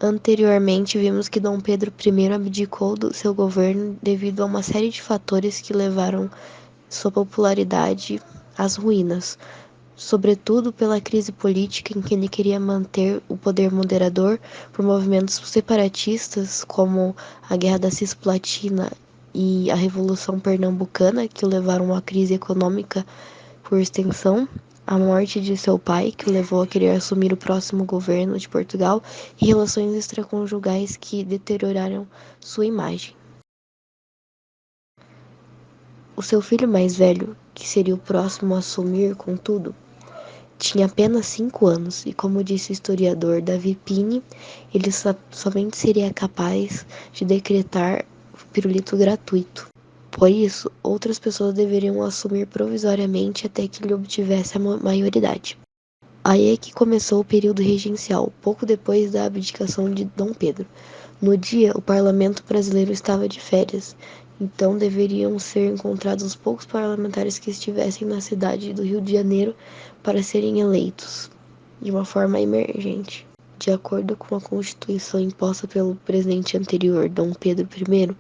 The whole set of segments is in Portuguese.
Anteriormente, vimos que Dom Pedro I abdicou do seu governo devido a uma série de fatores que levaram sua popularidade às ruínas, sobretudo pela crise política em que ele queria manter o poder moderador por movimentos separatistas como a Guerra da Cisplatina e a Revolução Pernambucana, que levaram à crise econômica por extensão, a morte de seu pai, que o levou a querer assumir o próximo governo de Portugal, e relações extraconjugais que deterioraram sua imagem. O seu filho mais velho, que seria o próximo a assumir, contudo, tinha apenas 5 anos e, como disse o historiador Davi Pini, ele somente seria capaz de decretar o pirulito gratuito. Por isso, outras pessoas deveriam assumir provisoriamente até que ele obtivesse a maioridade. Aí é que começou o período regencial, pouco depois da abdicação de Dom Pedro. No dia, o parlamento brasileiro estava de férias, então deveriam ser encontrados os poucos parlamentares que estivessem na cidade do Rio de Janeiro para serem eleitos, de uma forma emergente. De acordo com a Constituição imposta pelo presidente anterior, Dom Pedro I,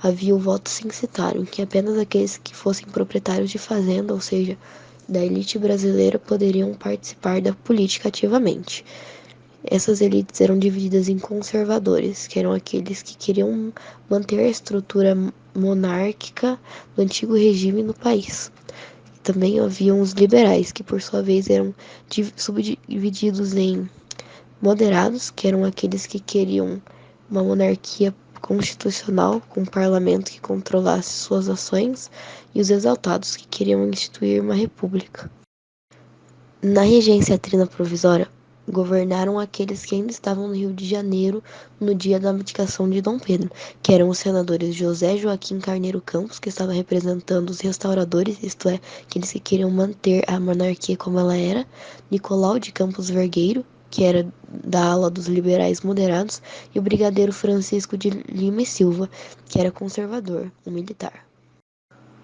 havia o voto censitário, em que apenas aqueles que fossem proprietários de fazenda, ou seja, da elite brasileira, poderiam participar da política ativamente. Essas elites eram divididas em conservadores, que eram aqueles que queriam manter a estrutura monárquica do antigo regime no país. E também haviam os liberais, que por sua vez eram subdivididos em moderados, que eram aqueles que queriam uma monarquia constitucional, com um parlamento que controlasse suas ações, e os exaltados, que queriam instituir uma república. Na regência trina provisória, governaram aqueles que ainda estavam no Rio de Janeiro no dia da abdicação de Dom Pedro, que eram os senadores José Joaquim Carneiro Campos, que estava representando os restauradores, isto é, aqueles que queriam manter a monarquia como ela era, Nicolau de Campos Vergueiro, que era da ala dos liberais moderados, e o brigadeiro Francisco de Lima e Silva, que era conservador, um militar.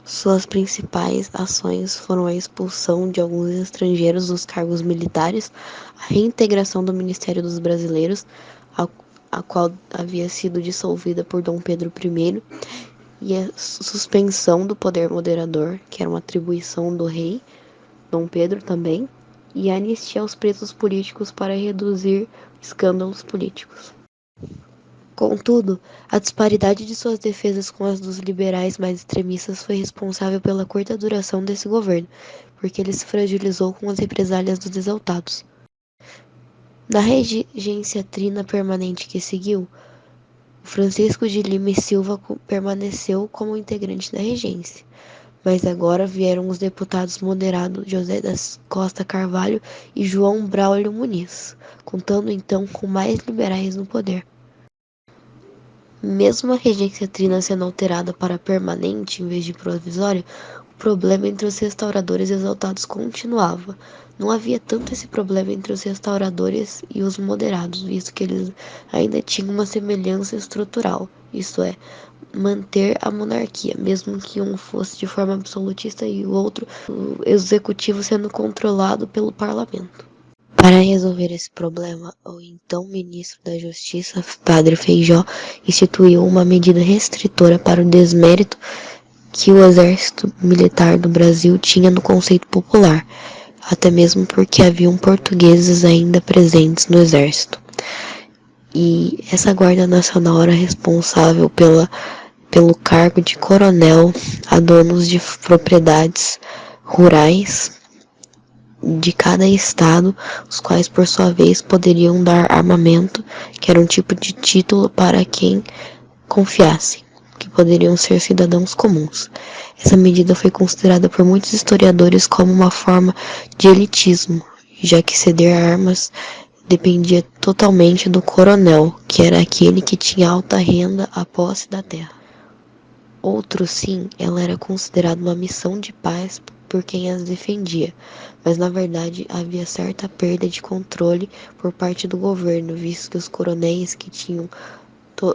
Suas principais ações foram a expulsão de alguns estrangeiros dos cargos militares, a reintegração do Ministério dos Brasileiros, a qual havia sido dissolvida por Dom Pedro I, e a suspensão do poder moderador, que era uma atribuição do rei, Dom Pedro também, e a anistia aos presos políticos para reduzir escândalos políticos. Contudo, a disparidade de suas defesas com as dos liberais mais extremistas foi responsável pela curta duração desse governo, porque ele se fragilizou com as represálias dos exaltados. Na regência trina permanente que seguiu, Francisco de Lima e Silva permaneceu como integrante da regência, mas agora vieram os deputados moderados José da Costa Carvalho e João Braulio Muniz, contando então com mais liberais no poder. Mesmo a regência trina sendo alterada para permanente em vez de provisória, o problema entre os restauradores exaltados continuava. Não havia tanto esse problema entre os restauradores e os moderados, visto que eles ainda tinham uma semelhança estrutural, isto é, manter a monarquia, mesmo que um fosse de forma absolutista e o outro, o executivo, sendo controlado pelo parlamento. Para resolver esse problema, o então ministro da Justiça, Padre Feijó, instituiu uma medida restritora para o desmérito que o exército militar do Brasil tinha no conceito popular, até mesmo porque haviam portugueses ainda presentes no exército. E essa Guarda Nacional era responsável pelo cargo de coronel a donos de propriedades rurais de cada estado, os quais por sua vez poderiam dar armamento, que era um tipo de título para quem confiasse, que poderiam ser cidadãos comuns. Essa medida foi considerada por muitos historiadores como uma forma de elitismo, já que ceder armas dependia totalmente do coronel, que era aquele que tinha alta renda a posse da terra. Outros sim, ela era considerada uma missão de paz por quem as defendia, mas na verdade havia certa perda de controle por parte do governo, visto que os coronéis que tinham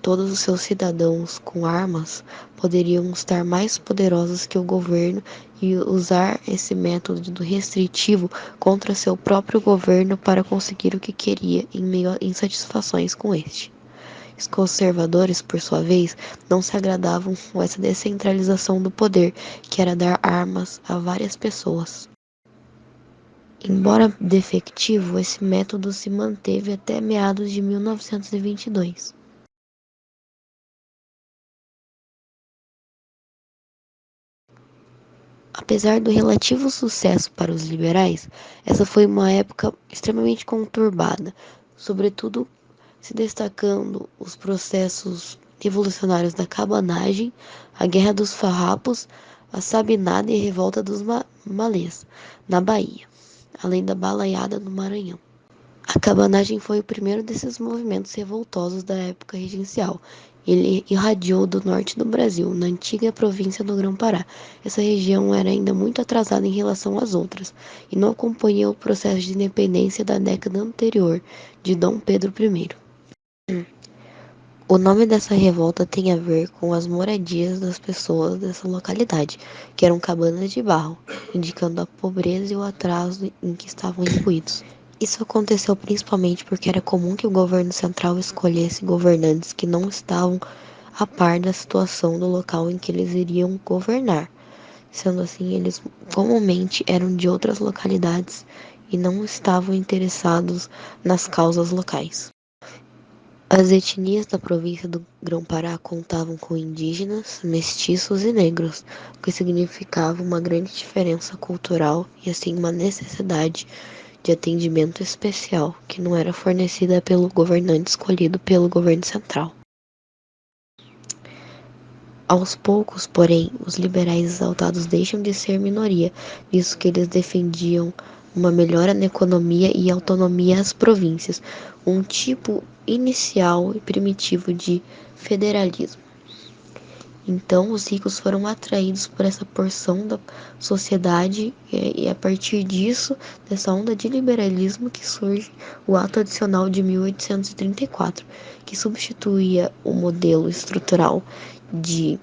todos os seus cidadãos com armas poderiam estar mais poderosos que o governo e usar esse método restritivo contra seu próprio governo para conseguir o que queria em meio a insatisfações com este. Os conservadores, por sua vez, não se agradavam com essa descentralização do poder, que era dar armas a várias pessoas. Embora defectivo, esse método se manteve até meados de 1922. Apesar do relativo sucesso para os liberais, essa foi uma época extremamente conturbada, sobretudo se destacando os processos revolucionários da cabanagem, a Guerra dos Farrapos, a Sabinada e a Revolta dos Malês, na Bahia, além da Balaiada no Maranhão. A cabanagem foi o primeiro desses movimentos revoltosos da época regencial. Ele irradiou do norte do Brasil, na antiga província do Grão-Pará. Essa região era ainda muito atrasada em relação às outras, e não acompanhou o processo de independência da década anterior, de Dom Pedro I. O nome dessa revolta tem a ver com as moradias das pessoas dessa localidade, que eram cabanas de barro, indicando a pobreza e o atraso em que estavam imbuídos. Isso aconteceu principalmente porque era comum que o governo central escolhesse governantes que não estavam a par da situação do local em que eles iriam governar. Sendo assim, eles comumente eram de outras localidades e não estavam interessados nas causas locais. As etnias da província do Grão-Pará contavam com indígenas, mestiços e negros, o que significava uma grande diferença cultural e assim uma necessidade de atendimento especial que não era fornecida pelo governante escolhido pelo governo central. Aos poucos, porém, os liberais exaltados deixam de ser minoria, visto que eles defendiam uma melhora na economia e autonomia às províncias, um tipo inicial e primitivo de federalismo. Então, os ricos foram atraídos por essa porção da sociedade e a partir disso, dessa onda de liberalismo que surge o Ato Adicional de 1834, que substituía o modelo estrutural de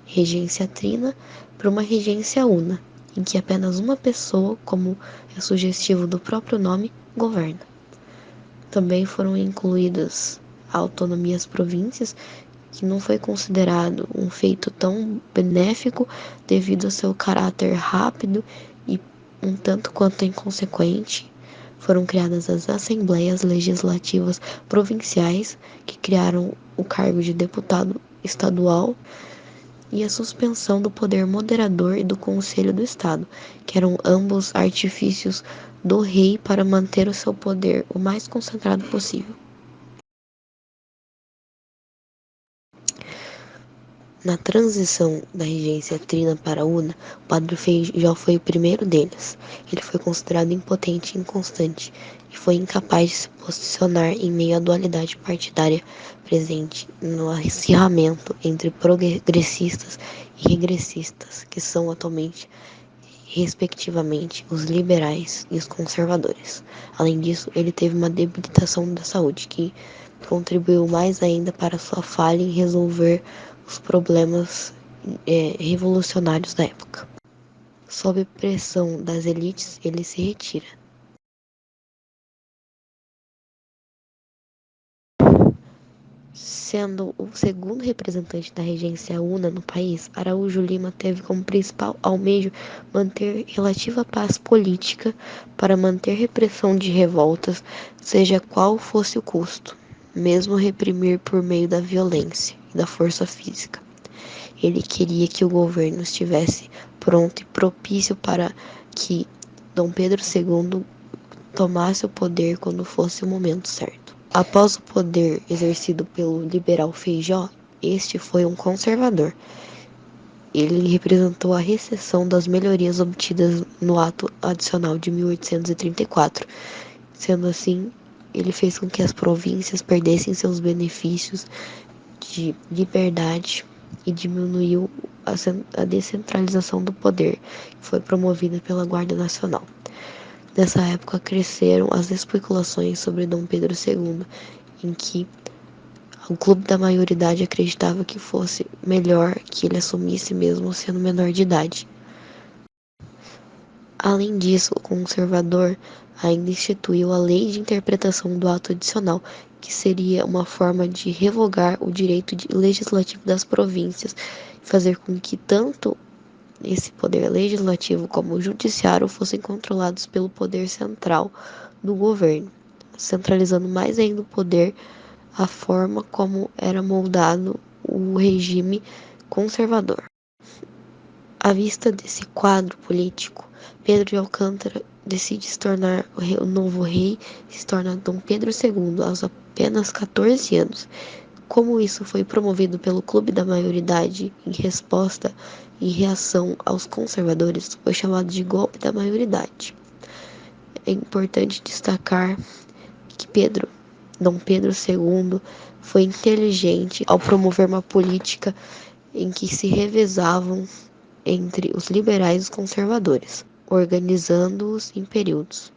regência trina por uma regência una, em que apenas uma pessoa, como é sugestivo do próprio nome, governa. Também foram incluídas a autonomia às províncias, que não foi considerado um feito tão benéfico devido ao seu caráter rápido e um tanto quanto inconsequente. Foram criadas as Assembleias Legislativas Provinciais, que criaram o cargo de deputado estadual, e a suspensão do poder moderador e do Conselho do Estado, que eram ambos artifícios do rei para manter o seu poder o mais concentrado possível. Na transição da regência trina para una, o padre Feijó foi o primeiro deles. Ele foi considerado impotente e inconstante, e foi incapaz de se posicionar em meio à dualidade partidária presente no acirramento entre progressistas e regressistas, que são atualmente, respectivamente, os liberais e os conservadores. Além disso, ele teve uma debilitação da saúde, que contribuiu mais ainda para sua falha em resolver os problemas revolucionários da época. Sob pressão das elites, ele se retira. Sendo o segundo representante da regência una no país, Araújo Lima teve como principal almejo manter relativa paz política para manter repressão de revoltas, seja qual fosse o custo, mesmo reprimir por meio da violência e da força física. Ele queria que o governo estivesse pronto e propício para que Dom Pedro II tomasse o poder quando fosse o momento certo. Após o poder exercido pelo liberal Feijó, este foi um conservador. Ele representou a recessão das melhorias obtidas no Ato Adicional de 1834. Sendo assim, ele fez com que as províncias perdessem seus benefícios de liberdade e diminuiu a descentralização do poder, que foi promovida pela Guarda Nacional. Nessa época cresceram as especulações sobre Dom Pedro II, em que O clube da maioridade acreditava que fosse melhor que ele assumisse mesmo sendo menor de idade. Além disso, o conservador ainda instituiu a Lei de Interpretação do Ato Adicional, que seria uma forma de revogar o direito legislativo das províncias e fazer com que tanto esse poder legislativo como o judiciário fossem controlados pelo poder central do governo, centralizando mais ainda o poder, a forma como era moldado o regime conservador. À vista desse quadro político, Pedro de Alcântara decide se tornar o novo rei, se torna Dom Pedro II aos apenas 14 anos. Como isso foi promovido pelo Clube da Maioridade em resposta e reação aos conservadores, foi chamado de Golpe da Maioridade. É importante destacar que Dom Pedro II, foi inteligente ao promover uma política em que se revezavam entre os liberais e os conservadores, organizando-os em períodos.